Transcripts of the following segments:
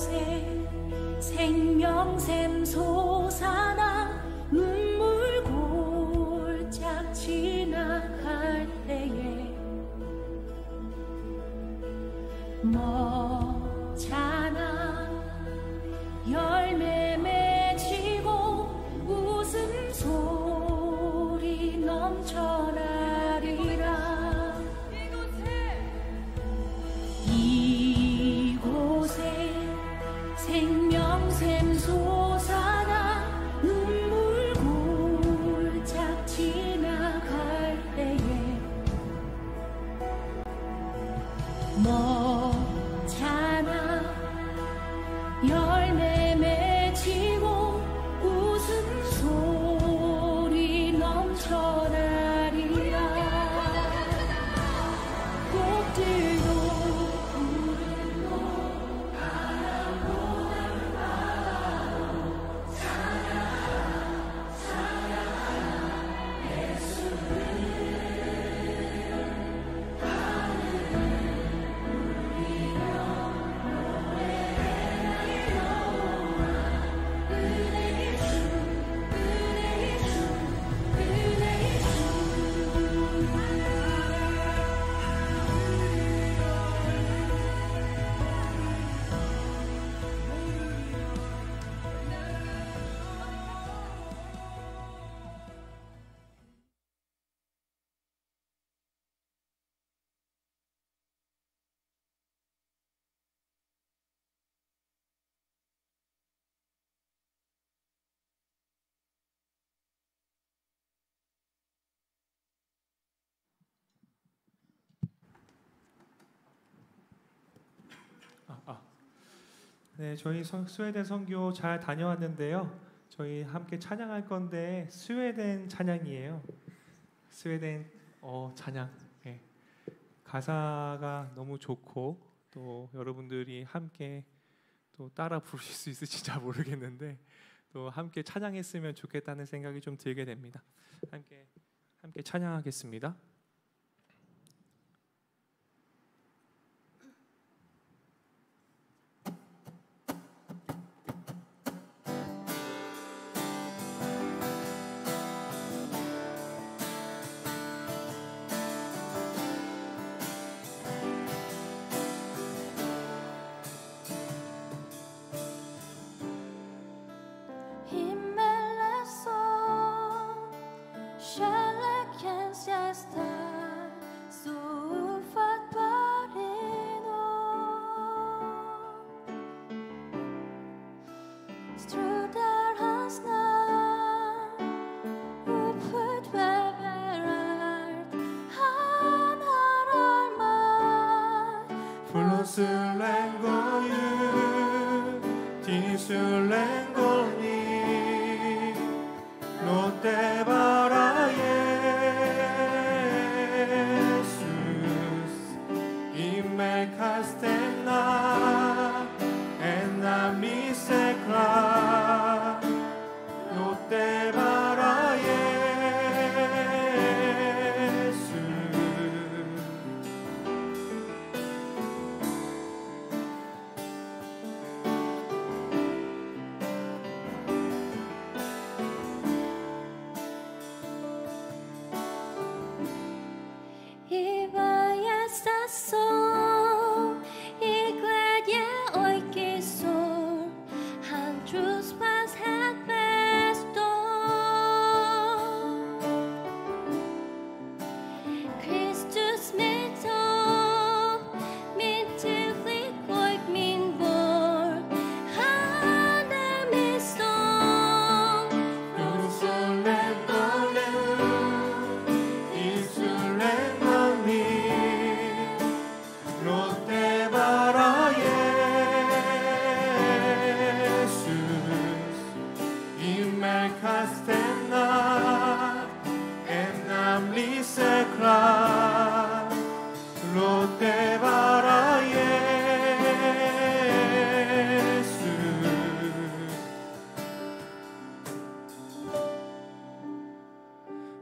이곳에 생명샘 솟아나 눈물 골짝 지나갈 때에 먹잖아 열매 맺히고 웃음소리 넘쳐나리라. 이곳에 생명샘 솟아나 눈물 골짝 지나갈 때에 먹잖아 열매 맺히고 웃음소리 넘쳐나리라. 꽃들도 푸르고 바람보는 바다로 찬양하라 찬양하라 예수를. 하늘을 울리며 노래하리 여호와 은혜의 주 은혜의 주 은혜의 주. 네, 저희 스웨덴 선교 잘 다녀왔는데요. 저희 함께 찬양할 건데 스웨덴 찬양이에요. 스웨덴 찬양. 네. 가사가 너무 좋고 또 여러분들이 함께 또 따라 부르실 수 있을지 잘 모르겠는데 또 함께 찬양했으면 좋겠다는 생각이 좀 들게 됩니다. 함께 찬양하겠습니다.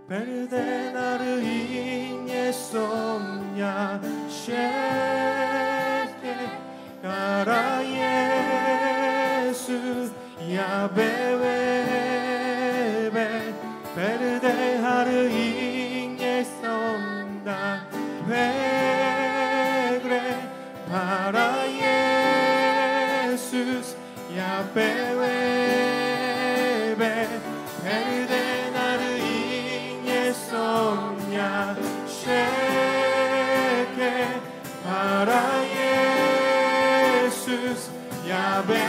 Perdenar in somnia scete caraie Yahweh, Verde haru ingesonda, Vegre para Jesus, Yahweh, Verde haru ingesonda, Sheke para Jesus, Yahweh.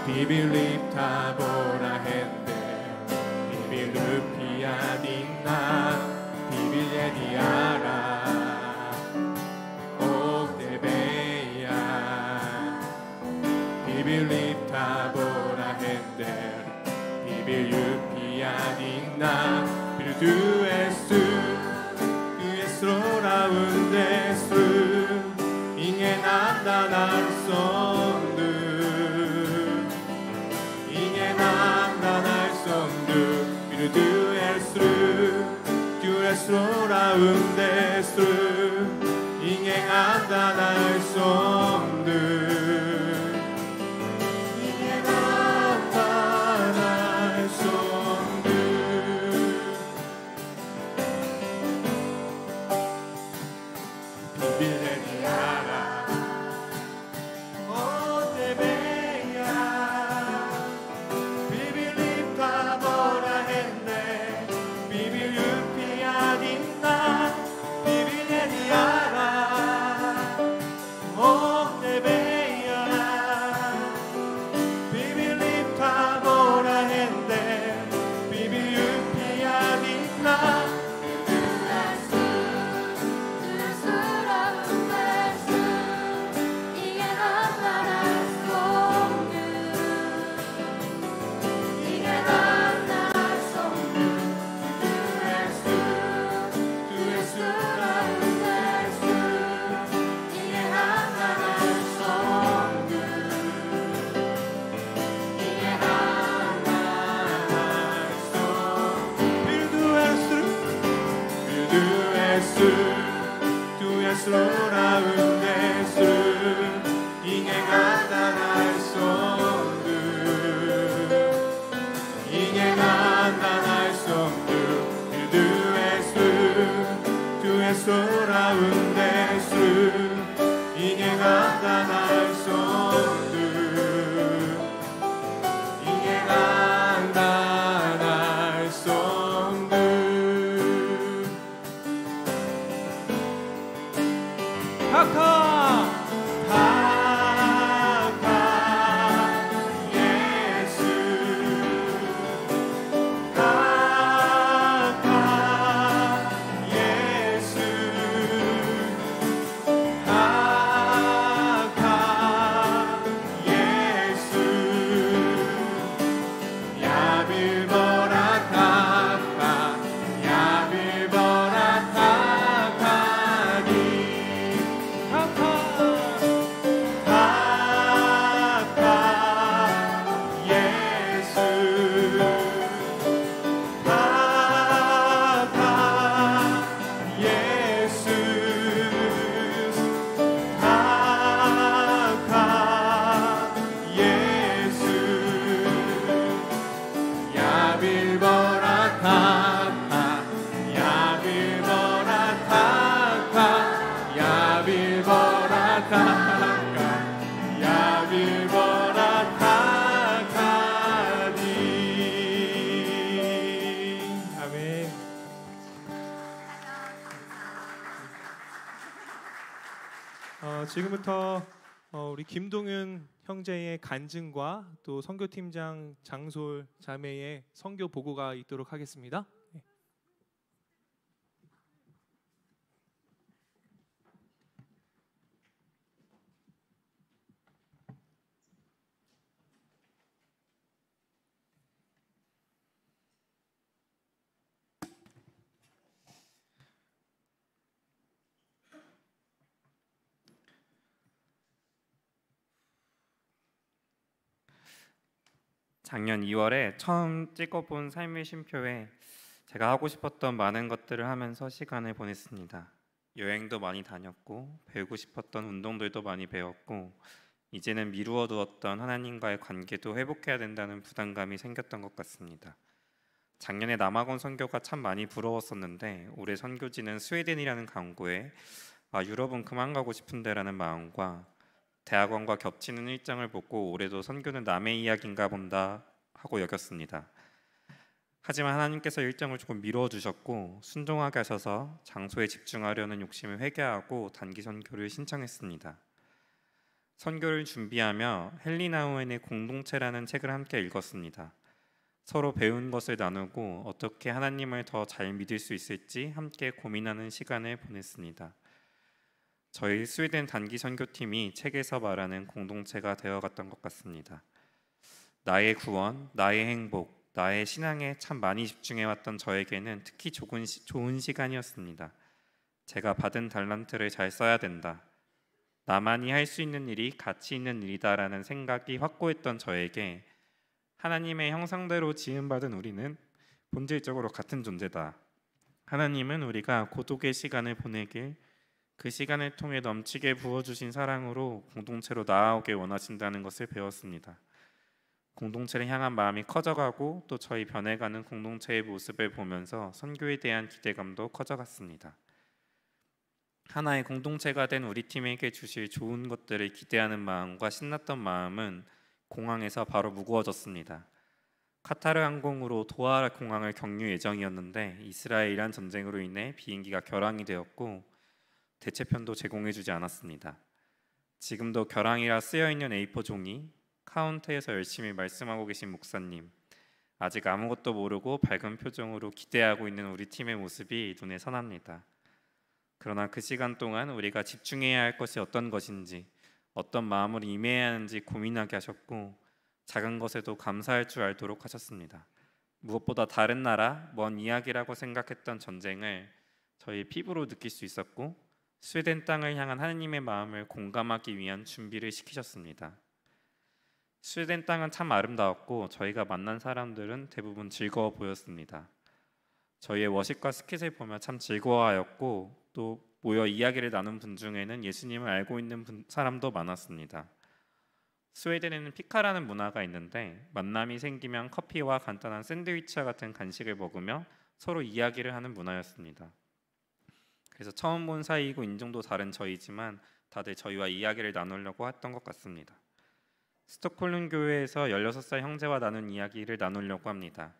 Bibilip tabora hende, bibilupia dinna, bibilye diara, ok debeya. Bibilip tabora hende, bibilupia dinna, bildu esu, kuesrora undesu, ingen andan alsondu. Du är svåra understru, ingen annan är som du. Ingen annan är som du. Bibeln är nära, och det bäja. Vi vill lyfta våra händer, vi vill upphöja din namn, vi vill ge dig ära och det bäja. Vi vill lyfta våra händer, vi vill upphöja din namn. Du är stor, du är stor och understor. Ingen annan är som du. Ingen annan är som du. Du är stor, du är stor och understor. Ingen annan är som du. Ingen annan är som du. Vill du är stor, vill du är stor, du är svåra understor, ingen annan är som du. Ingen annan är som du, vill du är stor, du är svåra understor, ingen annan är som du. Ingen annan är som du. Tacka! Tacka Jesus. Tacka Jesus. Tacka Jesus. Jag vill bara tacka, jag vill bara tacka dig. Tacka, tacka Jesus. Tacka Jesus. Tacka Jesus. Jag vill bara tacka, jag vill bara tacka 지금부터 우리 김동윤 형제의 간증과 또 선교팀장 장솔 자매의 선교 보고가 있도록 하겠습니다. 네. 작년 2월에 처음 찍어본 삶의 쉼표에 제가 하고 싶었던 많은 것들을 하면서 시간을 보냈습니다. 여행도 많이 다녔고 배우고 싶었던 운동들도 많이 배웠고 이제는 미루어두었던 하나님과의 관계도 회복해야 된다는 부담감이 생겼던 것 같습니다. 작년에 남아공 선교가 참 많이 부러웠었는데 올해 선교지는 스웨덴이라는 강구에 유럽은 그만 가고 싶은데라는 마음과 대학원과 겹치는 일정을 보고 올해도 선교는 남의 이야기인가 본다 하고 여겼습니다. 하지만 하나님께서 일정을 조금 미루어 주셨고 순종하게 하셔서 장소에 집중하려는 욕심을 회개하고 단기 선교를 신청했습니다. 선교를 준비하며 헨리나우엔의 공동체라는 책을 함께 읽었습니다. 서로 배운 것을 나누고 어떻게 하나님을 더 잘 믿을 수 있을지 함께 고민하는 시간을 보냈습니다. 저희 스웨덴 단기 선교팀이 책에서 말하는 공동체가 되어갔던 것 같습니다. 나의 구원, 나의 행복, 나의 신앙에 참 많이 집중해왔던 저에게는 특히 좋은 시간이었습니다. 제가 받은 달란트를 잘 써야 된다. 나만이 할 수 있는 일이 가치 있는 일이다라는 생각이 확고했던 저에게 하나님의 형상대로 지음받은 우리는 본질적으로 같은 존재다. 하나님은 우리가 고독의 시간을 보내길 그 시간을 통해 넘치게 부어주신 사랑으로 공동체로 나아오길 원하신다는 것을 배웠습니다. 공동체를 향한 마음이 커져가고 또 저희 변해가는 공동체의 모습을 보면서 선교에 대한 기대감도 커져갔습니다. 하나의 공동체가 된 우리 팀에게 주실 좋은 것들을 기대하는 마음과 신났던 마음은 공항에서 바로 무거워졌습니다. 카타르 항공으로 도하 공항을 경유 예정이었는데 이스라엘-이란 전쟁으로 인해 비행기가 결항이 되었고 대체편도 제공해주지 않았습니다. 지금도 결항이라 쓰여있는 A4 종이, 카운터에서 열심히 말씀하고 계신 목사님, 아직 아무것도 모르고 밝은 표정으로 기대하고 있는 우리 팀의 모습이 눈에 선합니다. 그러나 그 시간 동안 우리가 집중해야 할 것이 어떤 것인지, 어떤 마음으로 임해야 하는지 고민하게 하셨고 작은 것에도 감사할 줄 알도록 하셨습니다. 무엇보다 다른 나라, 먼 이야기라고 생각했던 전쟁을 저희 피부로 느낄 수 있었고 스웨덴 땅을 향한 하나님의 마음을 공감하기 위한 준비를 시키셨습니다. 스웨덴 땅은 참 아름다웠고 저희가 만난 사람들은 대부분 즐거워 보였습니다. 저희의 워십과 스킷을 보며 참 즐거워하였고 또 모여 이야기를 나눈 분 중에는 예수님을 알고 있는 사람도 많았습니다. 스웨덴에는 피카라는 문화가 있는데 만남이 생기면 커피와 간단한 샌드위치와 같은 간식을 먹으며 서로 이야기를 하는 문화였습니다. 그래서 처음 본 사이이고 인종도 다른 저희지만 다들 저희와 이야기를 나누려고 했던 것 같습니다. 스톡홀름 교회에서 16살 형제와 나눈 이야기를 나누려고 합니다.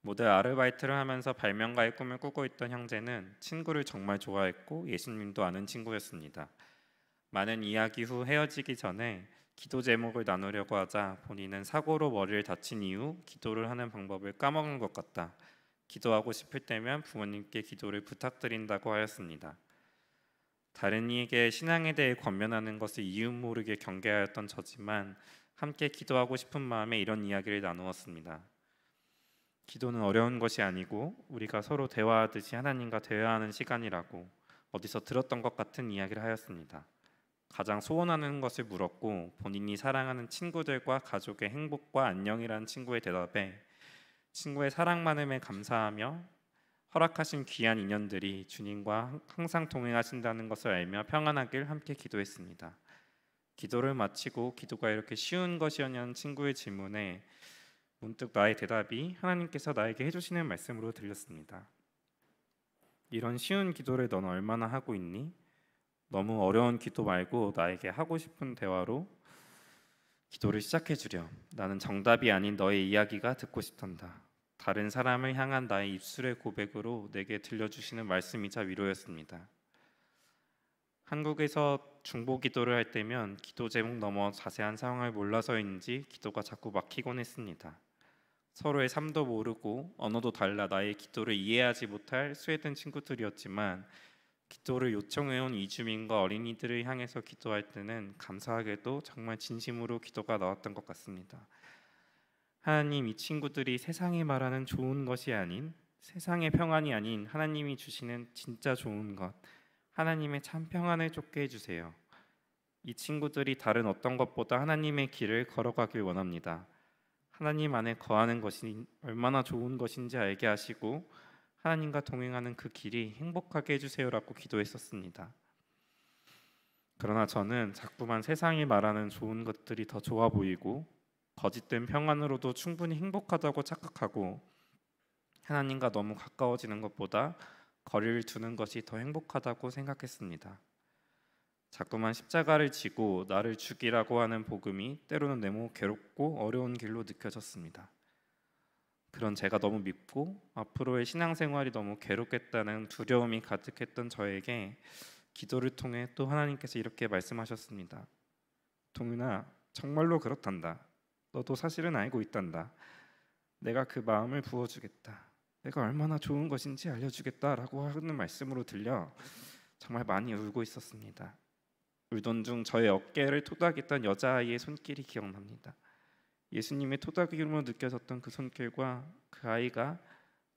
모델 아르바이트를 하면서 발명가의 꿈을 꾸고 있던 형제는 친구를 정말 좋아했고 예수님도 아는 친구였습니다. 많은 이야기 후 헤어지기 전에 기도 제목을 나누려고 하자 본인은 사고로 머리를 다친 이후 기도를 하는 방법을 까먹은 것 같다. 기도하고 싶을 때면 부모님께 기도를 부탁드린다고 하였습니다. 다른 이에게 신앙에 대해 권면하는 것을 이유 모르게 경계하였던 저지만 함께 기도하고 싶은 마음에 이런 이야기를 나누었습니다. 기도는 어려운 것이 아니고 우리가 서로 대화하듯이 하나님과 대화하는 시간이라고 어디서 들었던 것 같은 이야기를 하였습니다. 가장 소원하는 것을 물었고 본인이 사랑하는 친구들과 가족의 행복과 안녕이라는 친구의 대답에 친구의 사랑만음에 감사하며 허락하신 귀한 인연들이 주님과 항상 동행하신다는 것을 알며 평안하길 함께 기도했습니다. 기도를 마치고 기도가 이렇게 쉬운 것이었냐는 친구의 질문에 문득 나의 대답이 하나님께서 나에게 해주시는 말씀으로 들렸습니다. 이런 쉬운 기도를 넌 얼마나 하고 있니? 너무 어려운 기도 말고 나에게 하고 싶은 대화로 기도를 시작해 주렴. 나는 정답이 아닌 너의 이야기가 듣고 싶단다. 다른 사람을 향한 나의 입술의 고백으로 내게 들려주시는 말씀이자 위로였습니다. 한국에서 중보 기도를 할 때면 기도 제목 넘어 자세한 상황을 몰라서인지 기도가 자꾸 막히곤 했습니다. 서로의 삶도 모르고 언어도 달라 나의 기도를 이해하지 못할 스웨덴 친구들이었지만 기도를 요청해온 이주민과 어린이들을 향해서 기도할 때는 감사하게도 정말 진심으로 기도가 나왔던 것 같습니다. 하나님, 이 친구들이 세상이 말하는 좋은 것이 아닌, 세상의 평안이 아닌 하나님이 주시는 진짜 좋은 것, 하나님의 참 평안을 쫓게 해주세요. 이 친구들이 다른 어떤 것보다 하나님의 길을 걸어가길 원합니다. 하나님 안에 거하는 것이 얼마나 좋은 것인지 알게 하시고 하나님과 동행하는 그 길이 행복하게 해주세요라고 기도했었습니다. 그러나 저는 자꾸만 세상이 말하는 좋은 것들이 더 좋아 보이고 거짓된 평안으로도 충분히 행복하다고 착각하고 하나님과 너무 가까워지는 것보다 거리를 두는 것이 더 행복하다고 생각했습니다. 자꾸만 십자가를 지고 나를 죽이라고 하는 복음이 때로는 너무 괴롭고 어려운 길로 느껴졌습니다. 그런 제가 너무 밉고 앞으로의 신앙생활이 너무 괴롭겠다는 두려움이 가득했던 저에게 기도를 통해 또 하나님께서 이렇게 말씀하셨습니다. 동윤아, 정말로 그렇단다. 너도 사실은 알고 있단다. 내가 그 마음을 부어주겠다. 내가 얼마나 좋은 것인지 알려주겠다라고 하는 말씀으로 들려 정말 많이 울고 있었습니다. 울던 중 저의 어깨를 토닥였던 여자아이의 손길이 기억납니다. 예수님의 토닥임으로 느껴졌던 그 손길과 그 아이가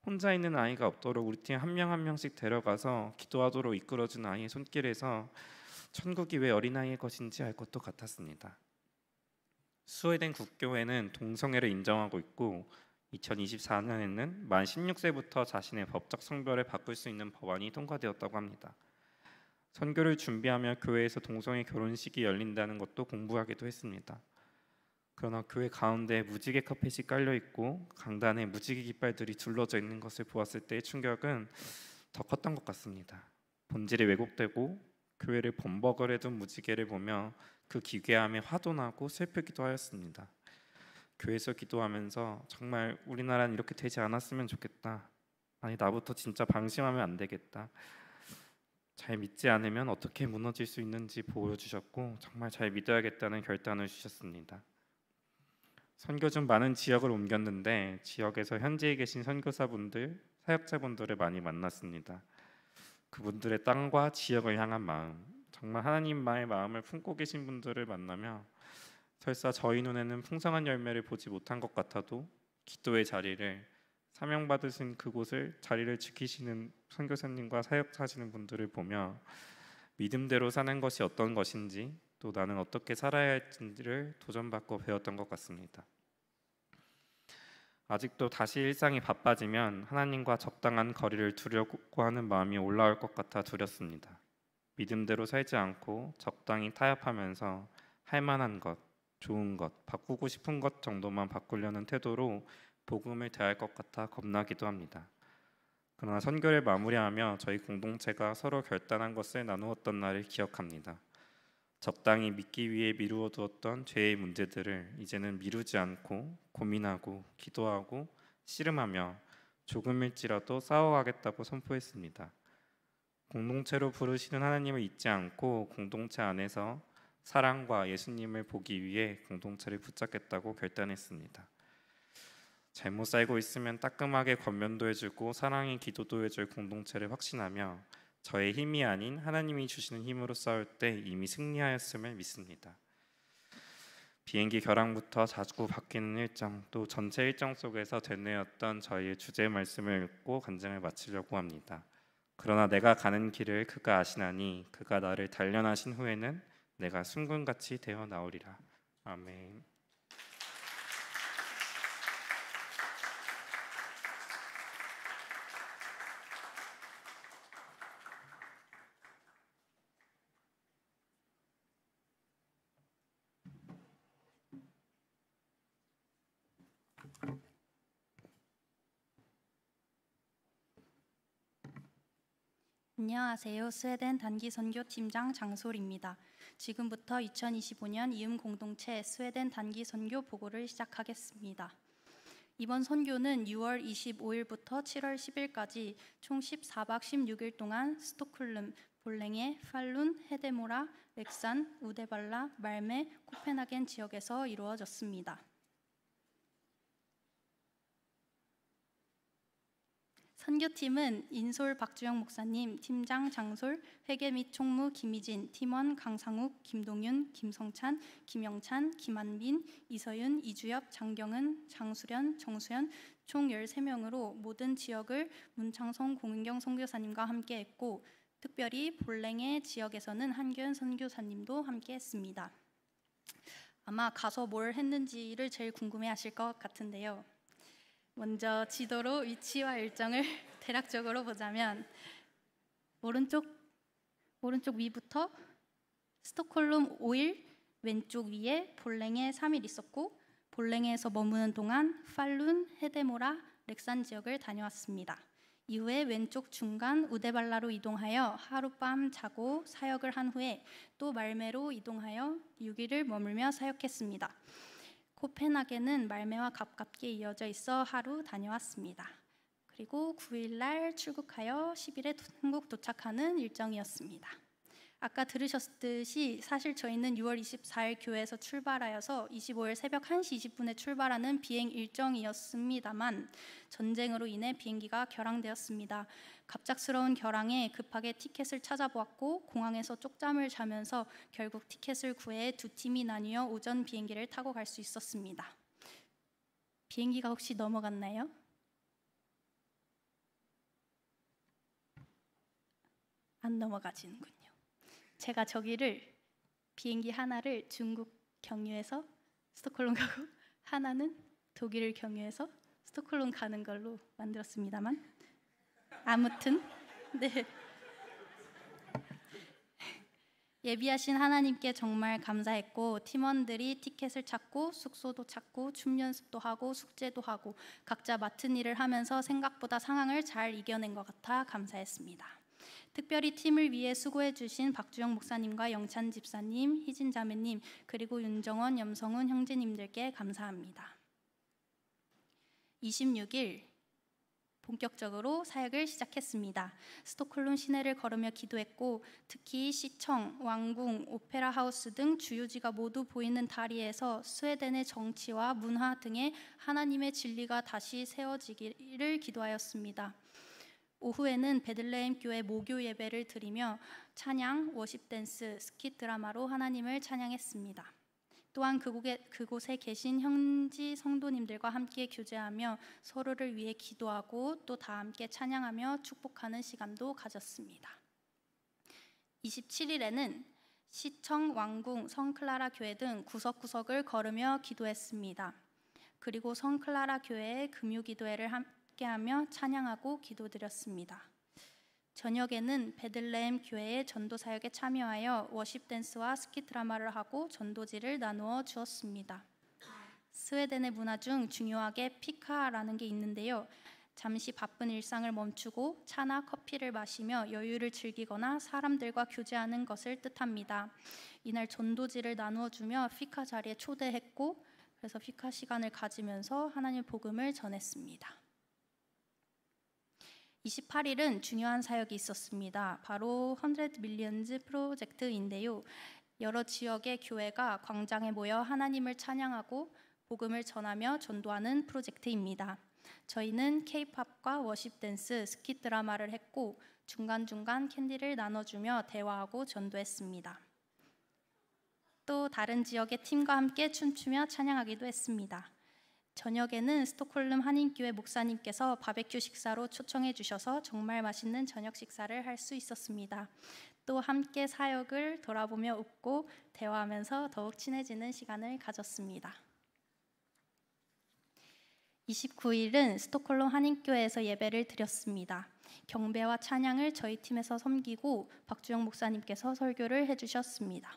혼자 있는 아이가 없도록 우리 팀 한 명 한 명씩 데려가서 기도하도록 이끌어준 아이의 손길에서 천국이 왜 어린아이의 것인지 알 것도 같았습니다. 스웨덴 국교회는 동성애를 인정하고 있고 2024년에는 만 16세부터 자신의 법적 성별을 바꿀 수 있는 법안이 통과되었다고 합니다. 선교를 준비하며 교회에서 동성애 결혼식이 열린다는 것도 공부하기도 했습니다. 그러나 교회 가운데 무지개 카펫이 깔려 있고 강단에 무지개 깃발들이 둘러져 있는 것을 보았을 때의 충격은 더 컸던 것 같습니다. 본질이 왜곡되고 교회를 범벅을 해둔 무지개를 보며 그 기괴함에 화도 나고 슬프기도 하였습니다. 교회에서 기도하면서 정말 우리나라는 이렇게 되지 않았으면 좋겠다. 아니, 나부터 진짜 방심하면 안 되겠다. 잘 믿지 않으면 어떻게 무너질 수 있는지 보여주셨고 정말 잘 믿어야겠다는 결단을 주셨습니다. 선교 중 많은 지역을 옮겼는데 지역에서 현지에 계신 선교사분들, 사역자분들을 많이 만났습니다. 그분들의 땅과 지역을 향한 마음, 정말 하나님의 마음을 품고 계신 분들을 만나며 설사 저희 눈에는 풍성한 열매를 보지 못한 것 같아도 기도의 자리를 사명받으신 그곳을 자리를 지키시는 선교사님과 사역하시는 분들을 보며 믿음대로 사는 것이 어떤 것인지 또 나는 어떻게 살아야 할지를 도전받고 배웠던 것 같습니다. 아직도 다시 일상이 바빠지면 하나님과 적당한 거리를 두려고 하는 마음이 올라올 것 같아 두렵습니다. 믿음대로 살지 않고 적당히 타협하면서 할 만한 것, 좋은 것, 바꾸고 싶은 것 정도만 바꾸려는 태도로 복음을 대할 것 같아 겁나기도 합니다. 그러나 선교를 마무리하며 저희 공동체가 서로 결단한 것을 나누었던 날을 기억합니다. 적당히 믿기 위해 미루어 두었던 죄의 문제들을 이제는 미루지 않고 고민하고 기도하고 씨름하며 조금일지라도 싸워가겠다고 선포했습니다. 공동체로 부르시는 하나님을 잊지 않고 공동체 안에서 사랑과 예수님을 보기 위해 공동체를 붙잡겠다고 결단했습니다. 잘못 살고 있으면 따끔하게 권면도 해주고 사랑의 기도도 해줄 공동체를 확신하며 저의 힘이 아닌 하나님이 주시는 힘으로 싸울 때 이미 승리하였음을 믿습니다. 비행기 결항부터 자주 바뀌는 일정, 또 전체 일정 속에서 되뇌었던 저희의 주제 말씀을 읽고 간증을 마치려고 합니다. 그러나 내가 가는 길을 그가 아시나니 그가 나를 단련하신 후에는 내가 순금같이 되어 나오리라. 아멘. 안녕하세요. 스웨덴 단기 선교 팀장 장솔입니다. 지금부터 2025년 이음 공동체 스웨덴 단기 선교 보고를 시작하겠습니다. 이번 선교는 6월 25일부터 7월 10일까지 총 14박 16일 동안 스톡홀름, 볼랭에, 팔룬, 헤데모라, 렉산, 우데발라, 말메, 코펜하겐 지역에서 이루어졌습니다. 선교팀은 인솔 박주영 목사님, 팀장 장솔, 회계 및 총무 김희진, 팀원 강상욱, 김동윤, 김성찬, 김영찬, 김한빈, 이서윤, 이주엽, 장경은, 장수련, 정수연 총 13명으로 모든 지역을 문창성 공은경 선교사님과 함께 했고 특별히 볼랭의 지역에서는 한규현 선교사님도 함께 했습니다. 아마 가서 뭘 했는지를 제일 궁금해 하실 것 같은데요. 먼저 지도로 위치와 일정을 대략적으로 보자면 오른쪽 위부터 스톡홀름 5일, 왼쪽 위에 볼랭에 3일 있었고 볼랭에서 머무는 동안 팔룬, 헤데모라, 렉산 지역을 다녀왔습니다. 이후에 왼쪽 중간 우데발라로 이동하여 하룻밤 자고 사역을 한 후에 또 말메로 이동하여 6일을 머물며 사역했습니다. 코펜하겐은 말메와 가깝게 이어져 있어 하루 다녀왔습니다. 그리고 9일 날 출국하여 10일에 한국 도착하는 일정이었습니다. 아까 들으셨듯이 사실 저희는 6월 24일 교회에서 출발하여서 25일 새벽 1시 20분에 출발하는 비행 일정이었습니다만 전쟁으로 인해 비행기가 결항되었습니다. 갑작스러운 결항에 급하게 티켓을 찾아보았고 공항에서 쪽잠을 자면서 결국 티켓을 구해 두 팀이 나뉘어 오전 비행기를 타고 갈 수 있었습니다. 비행기가 혹시 넘어갔나요? 안 넘어가지는군요. 제가 저기를 비행기 하나를 중국 경유해서 스톡홀름 가고 하나는 독일을 경유해서 스톡홀름 가는 걸로 만들었습니다만 아무튼 네. 예비하신 하나님께 정말 감사했고 팀원들이 티켓을 찾고 숙소도 찾고 춤 연습도 하고 숙제도 하고 각자 맡은 일을 하면서 생각보다 상황을 잘 이겨낸 것 같아 감사했습니다. 특별히 팀을 위해 수고해 주신 박주영 목사님과 영찬 집사님, 희진 자매님, 그리고 윤정원, 염성훈 형제님들께 감사합니다. 26일 본격적으로 사역을 시작했습니다. 스톡홀름 시내를 걸으며 기도했고 특히 시청, 왕궁, 오페라 하우스 등 주요지가 모두 보이는 다리에서 스웨덴의 정치와 문화 등의 하나님의 진리가 다시 세워지기를 기도하였습니다. 오후에는 베들레헴 교회 모교 예배를 드리며 찬양, 워십 댄스, 스킷 드라마로 하나님을 찬양했습니다. 또한 그곳에 계신 현지 성도님들과 함께 교제하며 서로를 위해 기도하고 또 다 함께 찬양하며 축복하는 시간도 가졌습니다. 27일에는 시청, 왕궁, 성클라라 교회 등 구석구석을 걸으며 기도했습니다. 그리고 성클라라 교회의 금요기도회를 함께하며 찬양하고 기도드렸습니다. 저녁에는 베들레헴 교회의 전도 사역에 참여하여 워십 댄스와 스킷 드라마를 하고 전도지를 나누어 주었습니다. 스웨덴의 문화 중 중요하게 피카라는 게 있는데요. 잠시 바쁜 일상을 멈추고 차나 커피를 마시며 여유를 즐기거나 사람들과 교제하는 것을 뜻합니다. 이날 전도지를 나누어 주며 피카 자리에 초대했고 그래서 피카 시간을 가지면서 하나님의 복음을 전했습니다. 28일은 중요한 사역이 있었습니다. 바로 100 밀리언즈 프로젝트인데요. 여러 지역의 교회가 광장에 모여 하나님을 찬양하고 복음을 전하며 전도하는 프로젝트입니다. 저희는 K-팝과 워십 댄스, 스킷 드라마를 했고 중간중간 캔디를 나눠주며 대화하고 전도했습니다. 또 다른 지역의 팀과 함께 춤추며 찬양하기도 했습니다. 저녁에는 스톡홀름 한인교회 목사님께서 바베큐 식사로 초청해 주셔서 정말 맛있는 저녁 식사를 할 수 있었습니다. 또 함께 사역을 돌아보며 웃고 대화하면서 더욱 친해지는 시간을 가졌습니다. 29일은 스톡홀름 한인교회에서 예배를 드렸습니다. 경배와 찬양을 저희 팀에서 섬기고 박주영 목사님께서 설교를 해주셨습니다.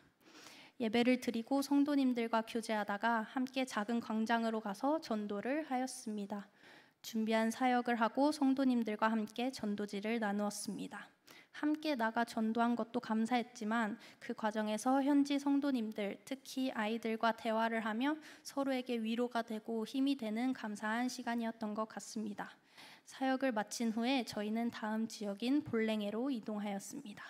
예배를 드리고 성도님들과 교제하다가 함께 작은 광장으로 가서 전도를 하였습니다. 준비한 사역을 하고 성도님들과 함께 전도지를 나누었습니다. 함께 나가 전도한 것도 감사했지만 그 과정에서 현지 성도님들, 특히 아이들과 대화를 하며 서로에게 위로가 되고 힘이 되는 감사한 시간이었던 것 같습니다. 사역을 마친 후에 저희는 다음 지역인 볼랭에로 이동하였습니다.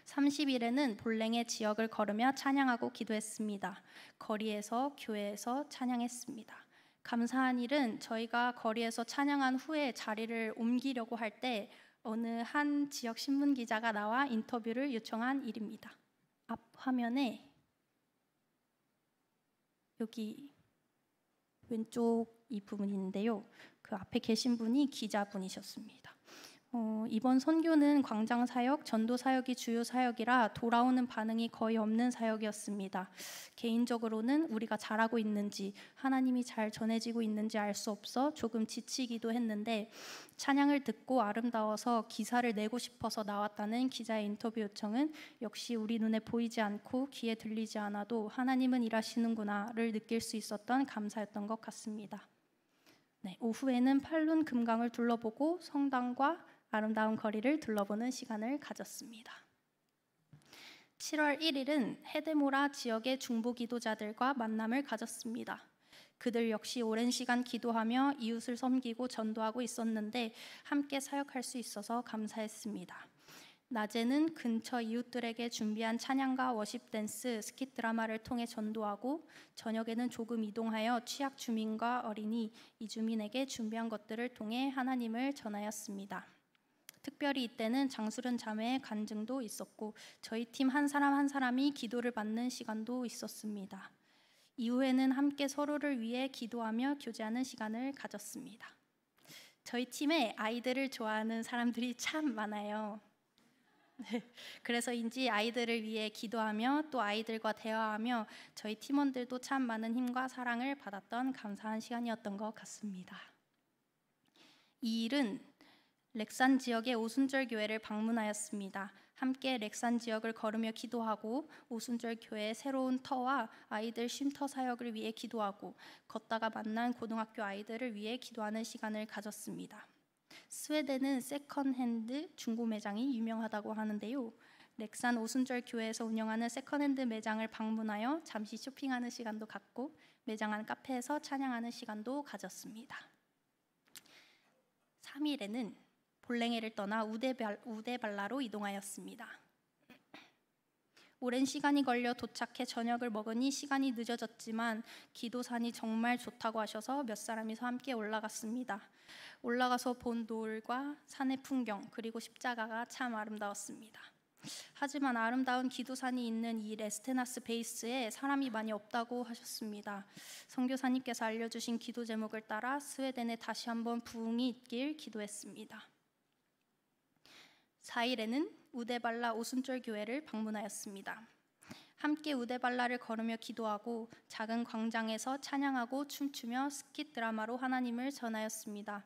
30일에는 볼랭의 지역을 걸으며 찬양하고 기도했습니다. 거리에서 교회에서 찬양했습니다. 감사한 일은 저희가 거리에서 찬양한 후에 자리를 옮기려고 할 때 어느 한 지역 신문 기자가 나와 인터뷰를 요청한 일입니다. 앞 화면에 여기 왼쪽 이 부분인데요. 그 앞에 계신 분이 기자분이셨습니다. 이번 선교는 광장 사역, 전도 사역이 주요 사역이라 돌아오는 반응이 거의 없는 사역이었습니다. 개인적으로는 우리가 잘하고 있는지, 하나님이 잘 전해지고 있는지 알 수 없어 조금 지치기도 했는데 찬양을 듣고 아름다워서 기사를 내고 싶어서 나왔다는 기자의 인터뷰 요청은 역시 우리 눈에 보이지 않고 귀에 들리지 않아도 하나님은 일하시는구나를 느낄 수 있었던 감사였던 것 같습니다. 네, 오후에는 팔룬 금강을 둘러보고 성당과 아름다운 거리를 둘러보는 시간을 가졌습니다. 7월 1일은 헤데모라 지역의 중보 기도자들과 만남을 가졌습니다. 그들 역시 오랜 시간 기도하며 이웃을 섬기고 전도하고 있었는데 함께 사역할 수 있어서 감사했습니다. 낮에는 근처 이웃들에게 준비한 찬양과 워십 댄스, 스킷 드라마를 통해 전도하고 저녁에는 조금 이동하여 취약 주민과 어린이, 이주민에게 준비한 것들을 통해 하나님을 전하였습니다. 특별히 이때는 장수른 자매의 간증도 있었고 저희 팀 한 사람 한 사람이 기도를 받는 시간도 있었습니다. 이후에는 함께 서로를 위해 기도하며 교제하는 시간을 가졌습니다. 저희 팀에 아이들을 좋아하는 사람들이 참 많아요. 그래서인지 아이들을 위해 기도하며 또 아이들과 대화하며 저희 팀원들도 참 많은 힘과 사랑을 받았던 감사한 시간이었던 것 같습니다. 이 일은 렉산 지역의 오순절 교회를 방문하였습니다. 함께 렉산 지역을 걸으며 기도하고 오순절 교회의 새로운 터와 아이들 쉼터 사역을 위해 기도하고 걷다가 만난 고등학교 아이들을 위해 기도하는 시간을 가졌습니다. 스웨덴은 세컨핸드 중고 매장이 유명하다고 하는데요. 렉산 오순절 교회에서 운영하는 세컨핸드 매장을 방문하여 잠시 쇼핑하는 시간도 갖고 매장 안 카페에서 찬양하는 시간도 가졌습니다. 3일에는 볼랭이를 떠나 우데발라로 이동하였습니다. 오랜 시간이 걸려 도착해 저녁을 먹으니 시간이 늦어졌지만 기도산이 정말 좋다고 하셔서 몇 사람이서 함께 올라갔습니다. 올라가서 본 노을과 산의 풍경 그리고 십자가가 참 아름다웠습니다. 하지만 아름다운 기도산이 있는 이 레스테나스 베이스에 사람이 많이 없다고 하셨습니다. 선교사님께서 알려주신 기도 제목을 따라 스웨덴에 다시 한번 부흥이 있길 기도했습니다. 4일에는 우데발라 오순절 교회를 방문하였습니다. 함께 우데발라를 걸으며 기도하고 작은 광장에서 찬양하고 춤추며 스킷 드라마로 하나님을 전하였습니다.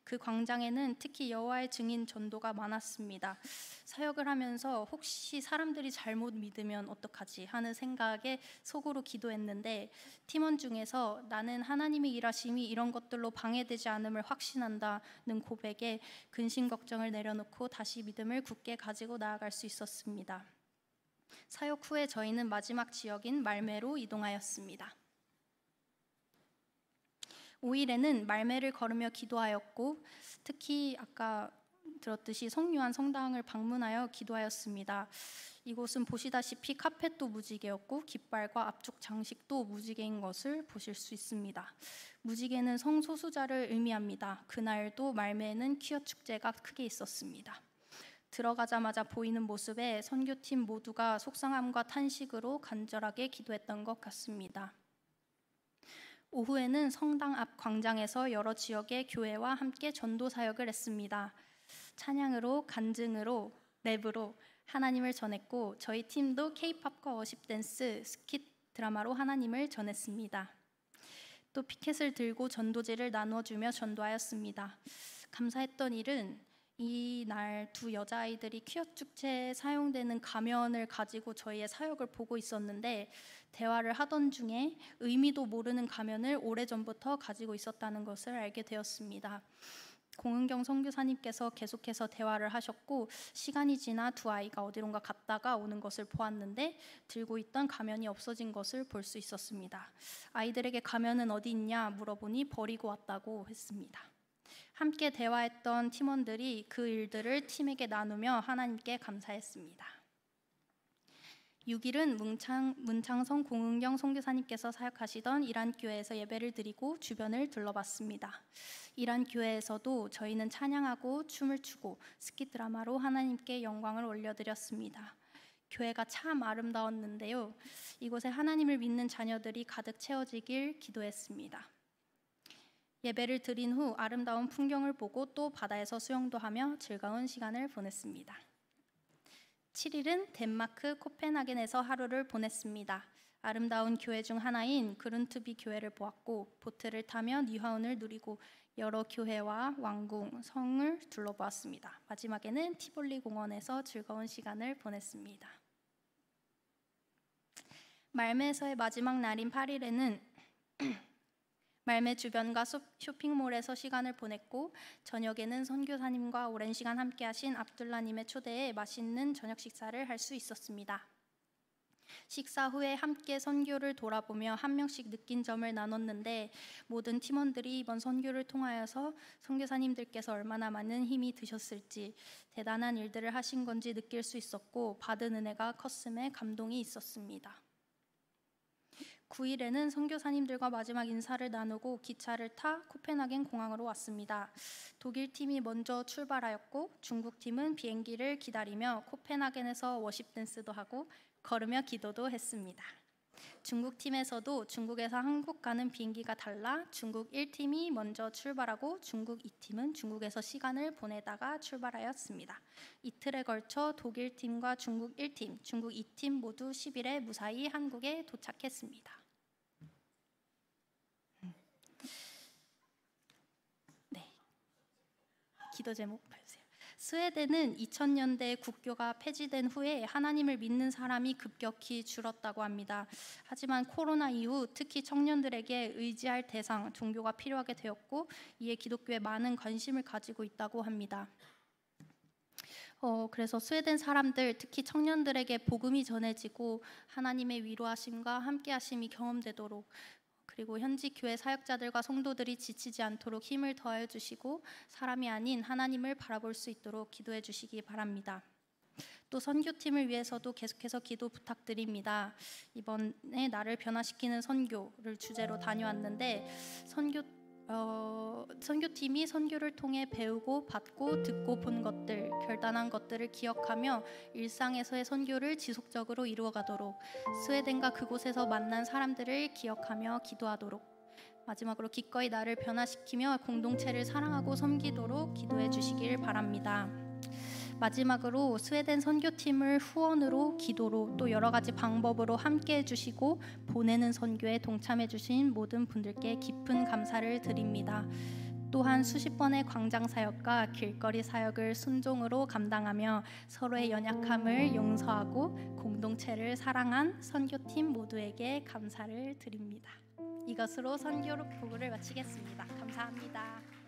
그 광장에는 특히 여호와의 증인 전도가 많았습니다. 사역을 하면서 혹시 사람들이 잘못 믿으면 어떡하지 하는 생각에 속으로 기도했는데 팀원 중에서 나는 하나님의 일하심이 이런 것들로 방해되지 않음을 확신한다는 고백에 근심 걱정을 내려놓고 다시 믿음을 굳게 가지고 나아갈 수 있었습니다. 사역 후에 저희는 마지막 지역인 말메로 이동하였습니다. 5일에는 말메를 걸으며 기도하였고 특히 아까 들었듯이 성유한 성당을 방문하여 기도하였습니다. 이곳은 보시다시피 카펫도 무지개였고 깃발과 앞쪽 장식도 무지개인 것을 보실 수 있습니다. 무지개는 성소수자를 의미합니다. 그날도 말메에는 퀴어 축제가 크게 있었습니다. 들어가자마자 보이는 모습에 선교팀 모두가 속상함과 탄식으로 간절하게 기도했던 것 같습니다. 오후에는 성당 앞 광장에서 여러 지역의 교회와 함께 전도 사역을 했습니다. 찬양으로, 간증으로, 랩으로 하나님을 전했고 저희 팀도 K-팝과 워십 댄스, 스킷 드라마로 하나님을 전했습니다. 또 피켓을 들고 전도지를 나눠주며 전도하였습니다. 감사했던 일은 이날 두 여자아이들이 퀴어 축제에 사용되는 가면을 가지고 저희의 사역을 보고 있었는데 대화를 하던 중에 의미도 모르는 가면을 오래전부터 가지고 있었다는 것을 알게 되었습니다. 공은경 선교사님께서 계속해서 대화를 하셨고 시간이 지나 두 아이가 어디론가 갔다가 오는 것을 보았는데 들고 있던 가면이 없어진 것을 볼 수 있었습니다. 아이들에게 가면은 어디 있냐 물어보니 버리고 왔다고 했습니다. 함께 대화했던 팀원들이 그 일들을 팀에게 나누며 하나님께 감사했습니다. 6일은 문창성 공은경 선교사님께서 사역하시던 이란 교회에서 예배를 드리고 주변을 둘러봤습니다. 이란 교회에서도 저희는 찬양하고 춤을 추고 스키 드라마로 하나님께 영광을 올려드렸습니다. 교회가 참 아름다웠는데요. 이곳에 하나님을 믿는 자녀들이 가득 채워지길 기도했습니다. 예배를 드린 후 아름다운 풍경을 보고 또 바다에서 수영도 하며 즐거운 시간을 보냈습니다. 7일은 덴마크 코펜하겐에서 하루를 보냈습니다. 아름다운 교회 중 하나인 그룬트비 교회를 보았고 보트를 타며 뉴하운을 누리고 여러 교회와 왕궁, 성을 둘러보았습니다. 마지막에는 티볼리 공원에서 즐거운 시간을 보냈습니다. 말메에서의 마지막 날인 8일에는 말메 주변과 쇼핑몰에서 시간을 보냈고 저녁에는 선교사님과 오랜 시간 함께 하신 압둘라님의 초대에 맛있는 저녁 식사를 할 수 있었습니다. 식사 후에 함께 선교를 돌아보며 한 명씩 느낀 점을 나눴는데 모든 팀원들이 이번 선교를 통하여서 선교사님들께서 얼마나 많은 힘이 드셨을지 대단한 일들을 하신 건지 느낄 수 있었고 받은 은혜가 컸음에 감동이 있었습니다. 9일에는 선교사님들과 마지막 인사를 나누고 기차를 타 코펜하겐 공항으로 왔습니다. 독일 팀이 먼저 출발하였고 중국 팀은 비행기를 기다리며 코펜하겐에서 워십 댄스도 하고 걸으며 기도도 했습니다. 중국 팀에서도 중국에서 한국 가는 비행기가 달라 중국 1팀이 먼저 출발하고 중국 2팀은 중국에서 시간을 보내다가 출발하였습니다. 이틀에 걸쳐 독일 팀과 중국 1팀, 중국 2팀 모두 10일에 무사히 한국에 도착했습니다. 기도 제목 봐주세요. 스웨덴은 2000년대 국교가 폐지된 후에 하나님을 믿는 사람이 급격히 줄었다고 합니다. 하지만 코로나 이후 특히 청년들에게 의지할 대상, 종교가 필요하게 되었고 이에 기독교에 많은 관심을 가지고 있다고 합니다. 그래서 스웨덴 사람들, 특히 청년들에게 복음이 전해지고 하나님의 위로하심과 함께하심이 경험되도록 그리고 현지 교회 사역자들과 성도들이 지치지 않도록 힘을 더하여 주시고 사람이 아닌 하나님을 바라볼 수 있도록 기도해 주시기 바랍니다. 또 선교팀을 위해서도 계속해서 기도 부탁드립니다. 이번에 나를 변화시키는 선교를 주제로 다녀왔는데 선교팀이 선교를 통해 배우고 받고 듣고 본 것들, 결단한 것들을 기억하며 일상에서의 선교를 지속적으로 이루어가도록 스웨덴과 그곳에서 만난 사람들을 기억하며 기도하도록 마지막으로 기꺼이 나를 변화시키며 공동체를 사랑하고 섬기도록 기도해 주시길 바랍니다. 마지막으로 스웨덴 선교팀을 후원으로 기도로 또 여러 가지 방법으로 함께 해주시고 보내는 선교에 동참해 주신 모든 분들께 깊은 감사를 드립니다. 또한 수십 번의 광장 사역과 길거리 사역을 순종으로 감당하며 서로의 연약함을 용서하고 공동체를 사랑한 선교팀 모두에게 감사를 드립니다. 이것으로 선교 보고를 마치겠습니다. 감사합니다.